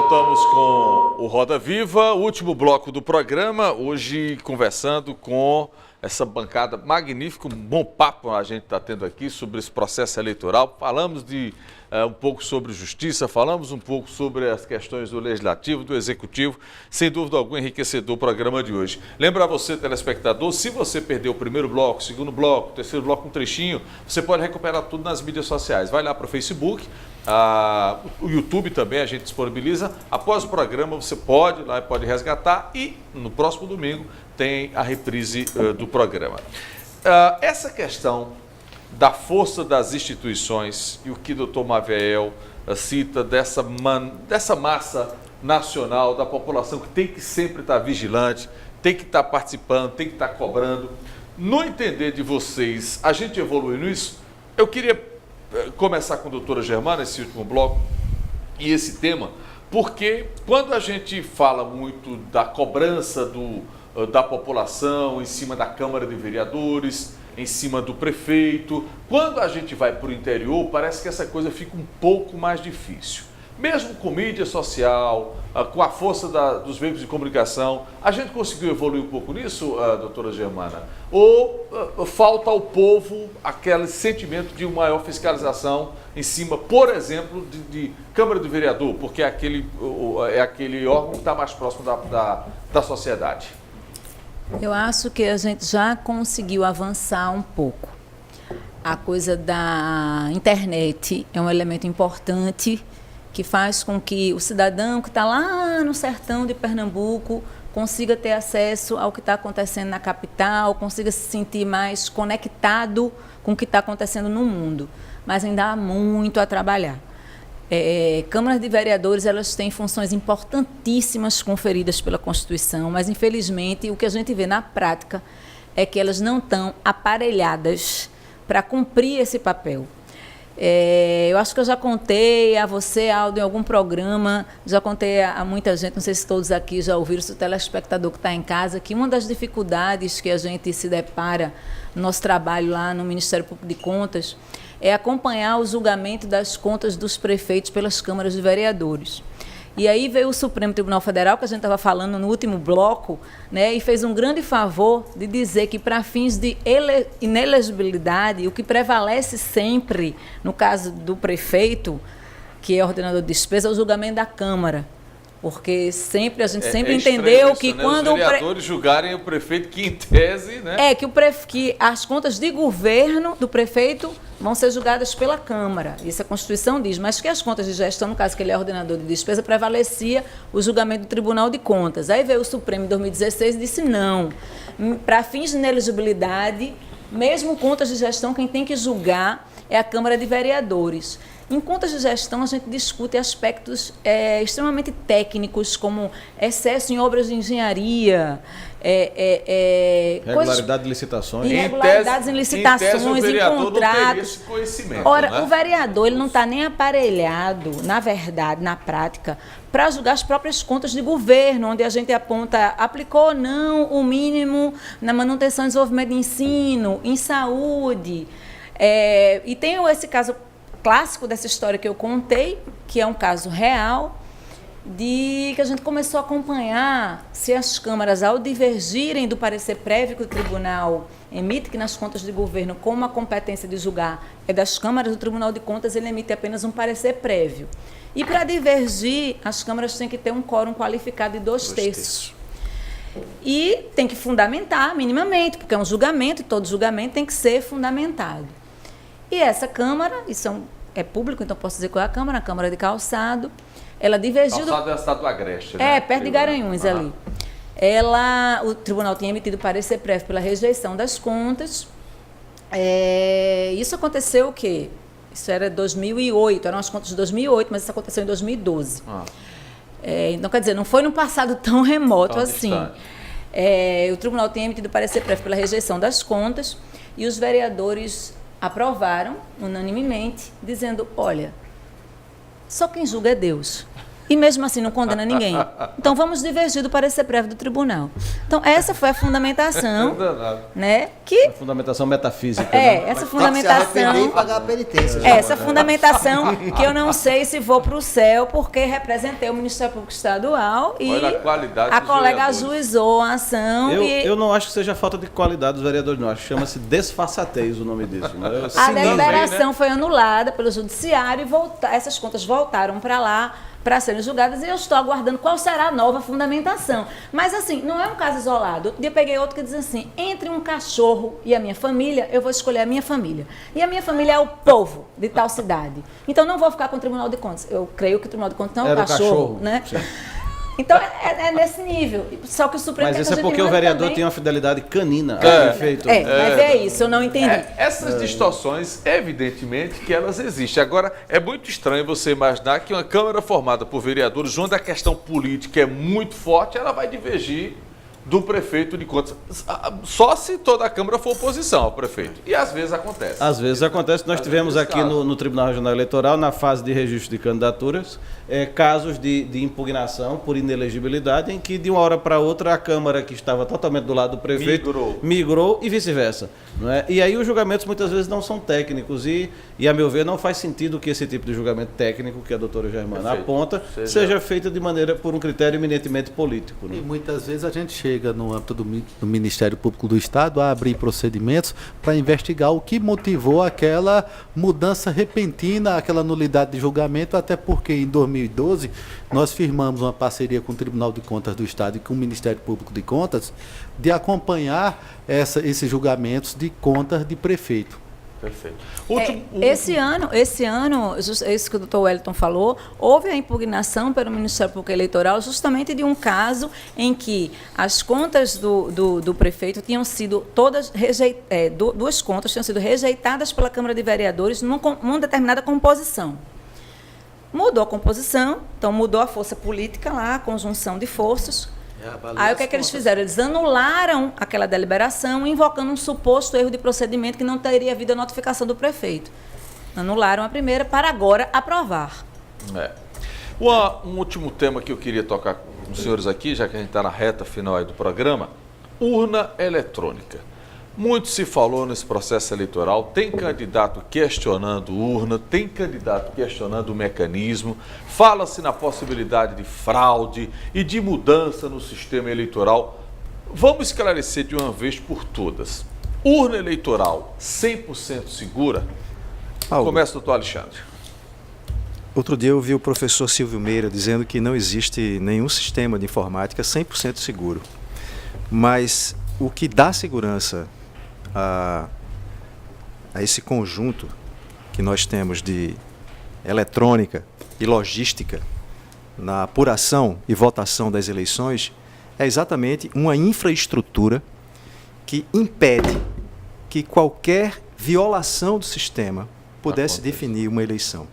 voltamos com o Roda Viva, último bloco do programa, hoje conversando com essa bancada magnífica, um bom papo a gente está tendo aqui sobre esse processo eleitoral. Falamos um pouco sobre justiça, falamos um pouco sobre as questões do Legislativo, do Executivo, sem dúvida alguma enriquecedor o programa de hoje. Lembra você, telespectador, se você perdeu o primeiro bloco, o segundo bloco, o terceiro bloco, um trechinho, você pode recuperar tudo nas mídias sociais. Vai lá para o Facebook, o YouTube também a gente disponibiliza. Após o programa você pode ir lá e pode resgatar e no próximo domingo tem a reprise do programa. Essa questão da força das instituições e o que o Dr. Maviel cita dessa massa nacional, da população que tem que sempre estar vigilante, tem que estar participando, tem que estar cobrando. No entender de vocês, a gente evolui nisso? Eu queria começar com a doutora Germana, esse último bloco, e esse tema, porque quando a gente fala muito da cobrança da população em cima da Câmara de Vereadores, em cima do prefeito, quando a gente vai para o interior, parece que essa coisa fica um pouco mais difícil. Mesmo com mídia social, com a força dos veículos de comunicação, a gente conseguiu evoluir um pouco nisso, doutora Germana? Ou falta ao povo aquele sentimento de uma maior fiscalização em cima, por exemplo, de Câmara do Vereador, porque é aquele órgão que está mais próximo da sociedade? Eu acho que a gente já conseguiu avançar um pouco. A coisa da internet é um elemento importante que faz com que o cidadão que está lá no sertão de Pernambuco consiga ter acesso ao que está acontecendo na capital, consiga se sentir mais conectado com o que está acontecendo no mundo. Mas ainda há muito a trabalhar. Câmaras de vereadores, elas têm funções importantíssimas conferidas pela Constituição, mas infelizmente o que a gente vê na prática é que elas não estão aparelhadas para cumprir esse papel. Eu acho que eu já contei a você, Aldo, em algum programa, já contei a muita gente, não sei se todos aqui já ouviram, se o telespectador que está em casa, que uma das dificuldades que a gente se depara no nosso trabalho lá no Ministério Público de Contas é acompanhar o julgamento das contas dos prefeitos pelas câmaras de vereadores. E aí veio o Supremo Tribunal Federal, que a gente estava falando no último bloco, né, e fez um grande favor de dizer que, para fins de inelegibilidade, o que prevalece sempre, no caso do prefeito, que é ordenador de despesa, é o julgamento da Câmara. Porque sempre a gente sempre entendeu isso, que né? Quando os vereadores julgarem o prefeito, que em tese, né? Que as contas de governo do prefeito vão ser julgadas pela Câmara. Isso a Constituição diz, mas que as contas de gestão, no caso que ele é ordenador de despesa, prevalecia o julgamento do Tribunal de Contas. Aí veio o Supremo em 2016 e disse não. Para fins de inelegibilidade, mesmo contas de gestão, quem tem que julgar é a Câmara de Vereadores. Em contas de gestão, a gente discute aspectos extremamente técnicos, como excesso em obras de engenharia, irregularidade de licitações. Irregularidades em licitações, em contratos. Ora, né? O vereador ele não está nem aparelhado, na verdade, na prática, para julgar as próprias contas de governo, onde a gente aponta, aplicou ou não o mínimo na manutenção e desenvolvimento de ensino, em saúde. E tem esse caso clássico dessa história que eu contei, que é um caso real, de que a gente começou a acompanhar se as câmaras, ao divergirem do parecer prévio que o tribunal emite, que nas contas de governo, como a competência de julgar é das câmaras, o Tribunal de Contas ele emite apenas um parecer prévio. E para divergir, as câmaras têm que ter um quórum qualificado de 2/3. E tem que fundamentar minimamente, porque é um julgamento e todo julgamento tem que ser fundamentado. E essa Câmara, isso é público, então posso dizer qual é a Câmara de Calçado, ela divergiu... Calçado é a cidade do Agreste, né? Perto de Garanhuns, ali. O tribunal tinha emitido parecer prévio pela rejeição das contas. Isso aconteceu o quê? Isso era 2008, eram as contas de 2008, mas isso aconteceu em 2012. Então, quer dizer, não foi num passado tão remoto assim. O tribunal tinha emitido parecer prévio pela rejeição das contas e os vereadores aprovaram unanimemente, dizendo, olha, só quem julga é Deus. e mesmo assim não condena ninguém. Então vamos divergir do parecer prévio do tribunal. Então essa foi a fundamentação, né? Que a fundamentação metafísica. essa fundamentação e pagar a penitência. essa fundamentação que eu não sei se vou para o céu porque representei o Ministério Público Estadual e olha a qualidade a dos colega vereadores. ajuizou a ação. Eu não acho que seja falta de qualidade dos vereadores, não. Acho que chama-se desfaçatez o nome disso. Né? A deliberação foi anulada pelo judiciário e essas contas voltaram para lá para serem julgadas e eu estou aguardando qual será a nova fundamentação. Mas assim, não é um caso isolado. Outro dia peguei outro que diz assim, entre um cachorro e a minha família, eu vou escolher a minha família. E a minha família é o povo de tal cidade. Então não vou ficar com o Tribunal de Contas. Eu creio que o Tribunal de Contas não é o cachorro, né? Sim. Então, é nesse nível. Só que o Supremo... Mas isso é porque o vereador também tem uma fidelidade canina ao prefeito. Mas é isso, eu não entendi. Essas distorções, evidentemente, que elas existem. Agora, é muito estranho você imaginar que uma Câmara formada por vereadores, onde a questão política é muito forte, ela vai divergir do prefeito de Contas. Só se toda a Câmara for oposição ao prefeito. E às vezes acontece. Às vezes acontece. Nós tivemos aqui no Tribunal Regional Eleitoral, na fase de registro de candidaturas, casos de impugnação por inelegibilidade, em que de uma hora para outra a Câmara, que estava totalmente do lado do prefeito, migrou e vice-versa. Não é? E aí os julgamentos muitas vezes não são técnicos e, a meu ver, não faz sentido que esse tipo de julgamento técnico que a doutora Germana aponta seja feito por um critério eminentemente político. Né? E muitas vezes a gente chega no âmbito do Ministério Público do Estado a abrir procedimentos para investigar o que motivou aquela mudança repentina, aquela nulidade de julgamento, até porque em 2012 nós firmamos uma parceria com o Tribunal de Contas do Estado e com o Ministério Público de Contas de acompanhar esses julgamentos de contas de prefeito. Perfeito. Esse ano, isso que o doutor Wellington falou, houve a impugnação pelo Ministério Público Eleitoral justamente de um caso em que as contas do prefeito tinham sido todas duas contas tinham sido rejeitadas pela Câmara de Vereadores numa determinada composição. Mudou a composição, então mudou a força política lá, a conjunção de forças. Aí o que é que eles fizeram? Eles anularam aquela deliberação, invocando um suposto erro de procedimento que não teria havido a notificação do prefeito. Anularam a primeira para agora aprovar. Um último tema que eu queria tocar com os senhores aqui, já que a gente está na reta final aí do programa, urna eletrônica. Muito se falou nesse processo eleitoral, tem candidato questionando urna, tem candidato questionando o mecanismo, fala-se na possibilidade de fraude e de mudança no sistema eleitoral. Vamos esclarecer de uma vez por todas. Urna eleitoral 100% segura? Começa, doutor Alexandre. Outro dia eu vi o professor Silvio Meira dizendo que não existe nenhum sistema de informática 100% seguro. Mas o que dá segurança a esse conjunto que nós temos de eletrônica e logística na apuração e votação das eleições é exatamente uma infraestrutura que impede que qualquer violação do sistema pudesse definir uma eleição.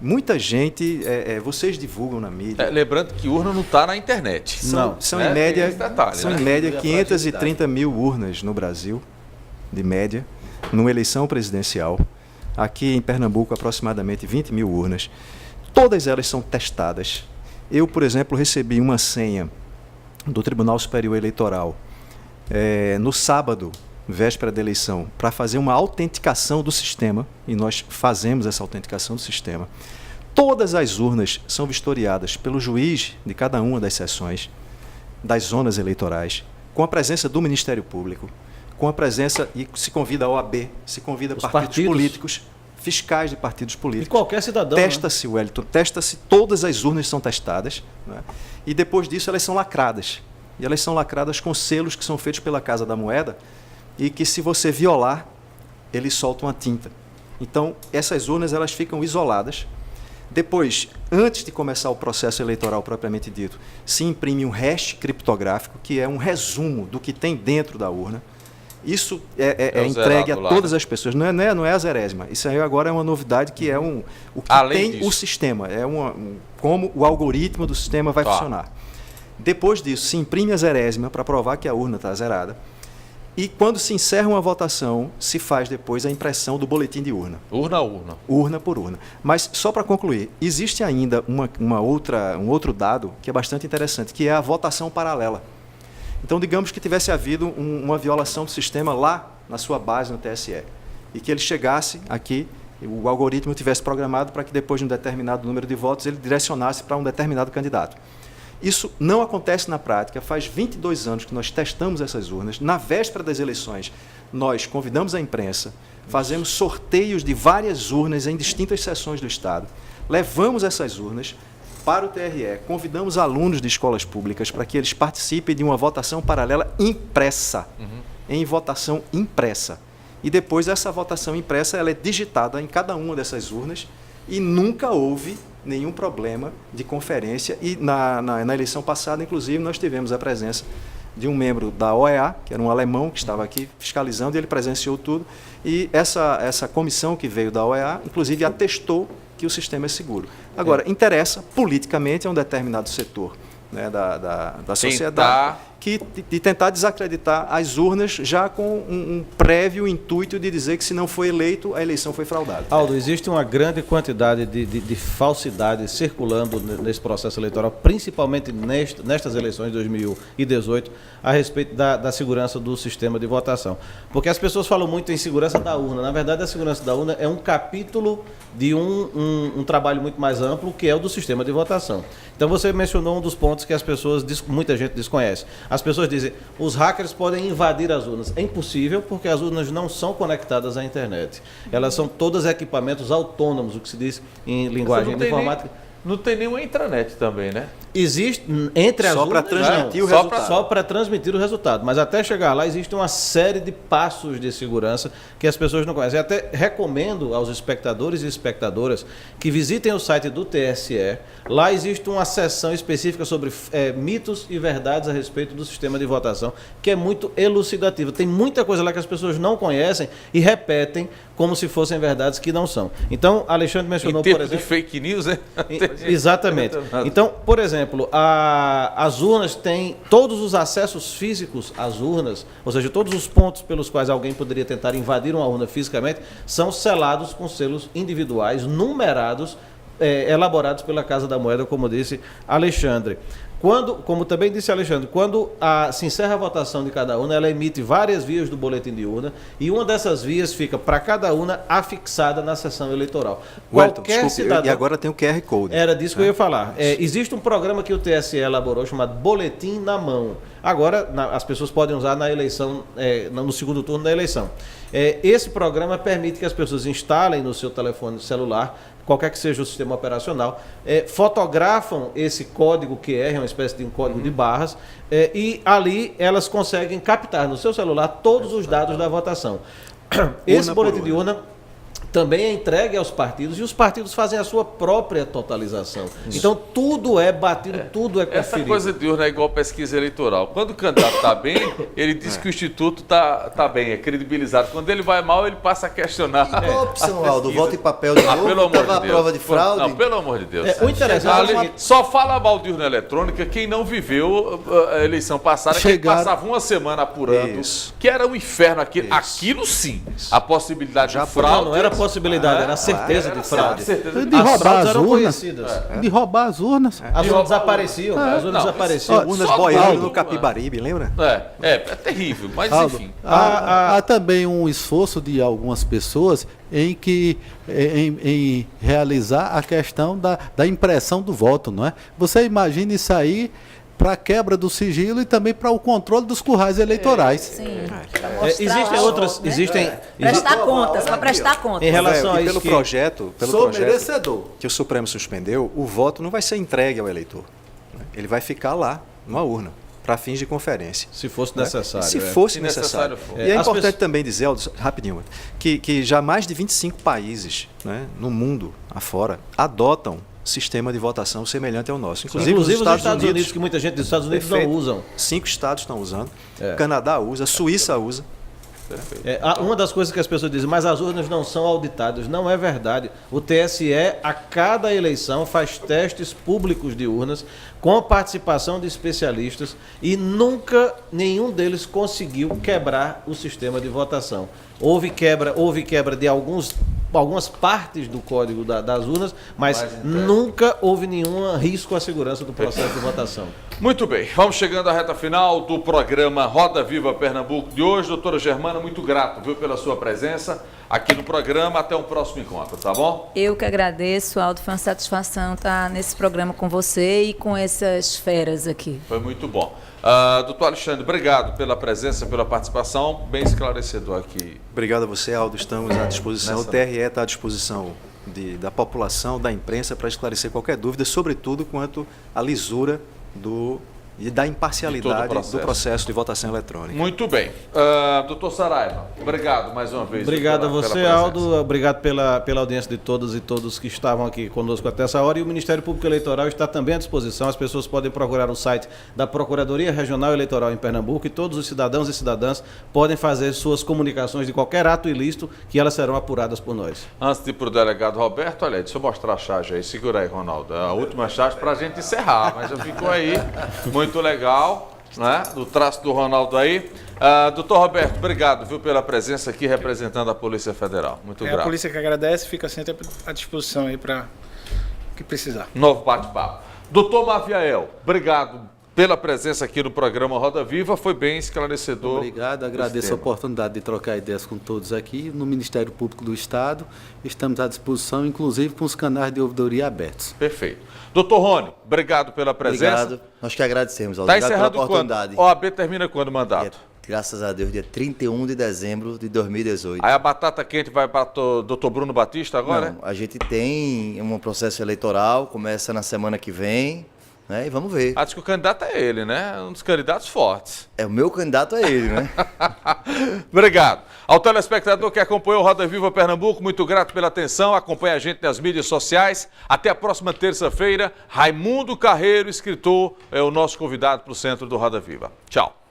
Muita gente, vocês divulgam na mídia... Lembrando que urna não está na internet. São em média 530 mil urnas no Brasil, de média, numa eleição presidencial. Aqui em Pernambuco, aproximadamente 20 mil urnas. Todas elas são testadas. Eu, por exemplo, recebi uma senha do Tribunal Superior Eleitoral no sábado, véspera da eleição, para fazer uma autenticação do sistema, e nós fazemos essa autenticação do sistema. Todas as urnas são vistoriadas pelo juiz de cada uma das sessões, das zonas eleitorais, com a presença do Ministério Público, com a presença, e se convida a OAB, se convida partidos políticos, fiscais de partidos políticos. E qualquer cidadão. Testa-se, Wellington, testa-se, todas as urnas são testadas, né? E depois disso elas são lacradas. E elas são lacradas com selos que são feitos pela Casa da Moeda e que, se você violar, eles soltam a tinta. Então, essas urnas elas ficam isoladas. Depois, antes de começar o processo eleitoral propriamente dito, se imprime um hash criptográfico, que é um resumo do que tem dentro da urna. Isso é entregue a todas as pessoas. Não é a zerésima. Isso aí agora é uma novidade que é o que além tem disso. O sistema. Como o algoritmo do sistema vai funcionar. Depois disso, se imprime a zerésima para provar que a urna está zerada. E quando se encerra uma votação, se faz depois a impressão do boletim de urna. Urna a urna. Urna por urna. Mas, só para concluir, existe ainda um outro dado que é bastante interessante, que é a votação paralela. Então, digamos que tivesse havido uma violação do sistema lá na sua base no TSE, e que ele chegasse aqui, o algoritmo tivesse programado para que depois de um determinado número de votos ele direcionasse para um determinado candidato. Isso não acontece na prática. Faz 22 anos que nós testamos essas urnas. Na véspera das eleições, nós convidamos a imprensa, fazemos sorteios de várias urnas em distintas seções do Estado, levamos essas urnas para o TRE, convidamos alunos de escolas públicas para que eles participem de uma votação paralela impressa, em votação impressa. E depois essa votação impressa ela é digitada em cada uma dessas urnas e nunca houve nenhum problema de conferência. E na eleição passada, inclusive, nós tivemos a presença de um membro da OEA, que era um alemão que estava aqui fiscalizando, e ele presenciou tudo. E essa comissão que veio da OEA, inclusive, atestou que o sistema é seguro. Agora, interessa politicamente a um determinado setor, né, da sociedade de tentar desacreditar as urnas já com um prévio intuito de dizer que se não foi eleito, a eleição foi fraudada. Aldo, existe uma grande quantidade de falsidades circulando nesse processo eleitoral, principalmente nestas eleições de 2018, a respeito da segurança do sistema de votação. Porque as pessoas falam muito em segurança da urna. Na verdade, a segurança da urna é um capítulo de um trabalho muito mais amplo, que é o do sistema de votação. Então, você mencionou um dos pontos que muita gente desconhece. As pessoas dizem, os hackers podem invadir as urnas. É impossível, porque as urnas não são conectadas à internet. Elas são todos equipamentos autônomos, o que se diz em linguagem de informática. Não tem nenhuma intranet também, né? Existe entre as urnas, só para transmitir o resultado. Só para transmitir o resultado. Mas até chegar lá, existe uma série de passos de segurança que as pessoas não conhecem. Eu até recomendo aos espectadores e espectadoras que visitem o site do TSE. Lá existe uma seção específica sobre mitos e verdades a respeito do sistema de votação, que é muito elucidativa. Tem muita coisa lá que as pessoas não conhecem e repetem como se fossem verdades que não são. Então, Alexandre mencionou, por exemplo... de fake news, né? Exatamente. Então, por exemplo, as urnas têm todos os acessos físicos às urnas, ou seja, todos os pontos pelos quais alguém poderia tentar invadir uma urna fisicamente, são selados com selos individuais, numerados, elaborados pela Casa da Moeda, como disse Alexandre. Como também disse Alexandre, quando se encerra a votação de cada urna, ela emite várias vias do boletim de urna e uma dessas vias fica para cada urna afixada na sessão eleitoral. Qualquer cidadão... E agora tem o QR Code. Era disso que eu ia falar. Existe um programa que o TSE elaborou chamado Boletim na Mão. Agora, as pessoas podem usar na eleição, no segundo turno da eleição. Esse programa permite que as pessoas instalem no seu telefone celular, qualquer que seja o sistema operacional, fotografam esse código QR, uma espécie de um código de barras, e ali elas conseguem captar no seu celular todos os dados da votação. Esse boletim de urna também é entregue aos partidos e os partidos fazem a sua própria totalização. Então, tudo é batido, tudo é conferido. Essa coisa de urna é igual pesquisa eleitoral. Quando o candidato está bem, ele diz que o Instituto está bem, é credibilizado. Quando ele vai mal, ele passa a questionar. Qual a opção, Aldo? Voto em papel de novo? Pelo amor de Deus. A prova de fraude? Não, pelo amor de Deus. O interessante só fala mal de urna eletrônica quem não viveu a eleição passada, que passava uma semana apurando, que era um inferno. Aquilo sim, a possibilidade de fraude. Não era possibilidade, era a certeza de fraude. De roubar as urnas. De roubar as urnas. As urnas desapareciam. As urnas desapareciam. Urnas boiando no Capibaribe, lembra? É terrível, mas Aldo, enfim. Há também um esforço de algumas pessoas em realizar a questão da impressão do voto, não é? Você imagina isso aí para a quebra do sigilo e também para o controle dos currais eleitorais. Sim. Existem outras... Prestar contas, para prestar contas. Em relação a isso, pelo projeto merecedor. Que o Supremo suspendeu, o voto não vai ser entregue ao eleitor. Ele vai ficar lá, numa urna, para fins de conferência. Se fosse necessário. Se fosse necessário. E é importante também dizer, rapidinho, que já mais de 25 países, né, no mundo afora adotam sistema de votação semelhante ao nosso. Inclusive os Estados Unidos, que muita gente dos Estados Unidos não usam. 5 estados estão usando. Canadá usa, Suíça usa. Uma das coisas que as pessoas dizem, mas as urnas não são auditadas. Não é verdade. O TSE, a cada eleição, faz testes públicos de urnas com a participação de especialistas e nunca nenhum deles conseguiu quebrar o sistema de votação. Houve quebra de algumas partes do código das urnas, mas nunca houve nenhum risco à segurança do processo de votação. Muito bem, vamos chegando à reta final do programa Roda Viva Pernambuco de hoje. Doutora Germana, muito grato, viu, pela sua presença aqui no programa. Até um próximo encontro, tá bom? Eu que agradeço, Aldo, foi uma satisfação estar nesse programa com você e com essas feras aqui. Foi muito bom. Doutor Alexandre, obrigado pela presença, pela participação, bem esclarecedor aqui. Obrigado a você, Aldo. Estamos à disposição. O TRE está à disposição da população, da imprensa, para esclarecer qualquer dúvida, sobretudo quanto à lisura e da imparcialidade do processo de votação eletrônica. Muito bem. Doutor Saraiva, obrigado mais uma vez. Obrigado a você, Aldo. Obrigado pela audiência de todas e todos que estavam aqui conosco até essa hora. E o Ministério Público Eleitoral está também à disposição. As pessoas podem procurar o site da Procuradoria Regional Eleitoral em Pernambuco e todos os cidadãos e cidadãs podem fazer suas comunicações de qualquer ato ilícito que elas serão apuradas por nós. Antes de ir para o delegado Roberto, olha aí, deixa eu mostrar a charge aí. Segura aí, Ronaldo. A última charge para a gente encerrar, mas já ficou aí. Muito legal, né? Do traço do Ronaldo aí. Doutor Roberto, obrigado, viu, pela presença aqui representando a Polícia Federal. Muito grato. A polícia que agradece, fica sempre à disposição aí para o que precisar. Novo bate-papo. Doutor Maviael, obrigado pela presença aqui no programa Roda Viva, foi bem esclarecedor. Obrigado, agradeço a oportunidade de trocar ideias com todos aqui. No Ministério Público do Estado, estamos à disposição, inclusive com os canais de ouvidoria abertos. Perfeito. Doutor Rony, obrigado pela presença. Obrigado, nós que agradecemos. Está encerrando pela oportunidade. Quando? OAB termina quando o mandato? Graças a Deus, dia 31 de dezembro de 2018. Aí a batata quente vai para o doutor Bruno Batista agora? Não, a gente tem um processo eleitoral, começa na semana que vem, né? E vamos ver. Diz que o candidato é ele, né? Um dos candidatos fortes. O meu candidato é ele, né? Obrigado. Ao telespectador que acompanhou o Roda Viva Pernambuco, muito grato pela atenção. Acompanhe a gente nas mídias sociais. Até a próxima terça-feira. Raimundo Carreiro, escritor, é o nosso convidado para o centro do Roda Viva. Tchau.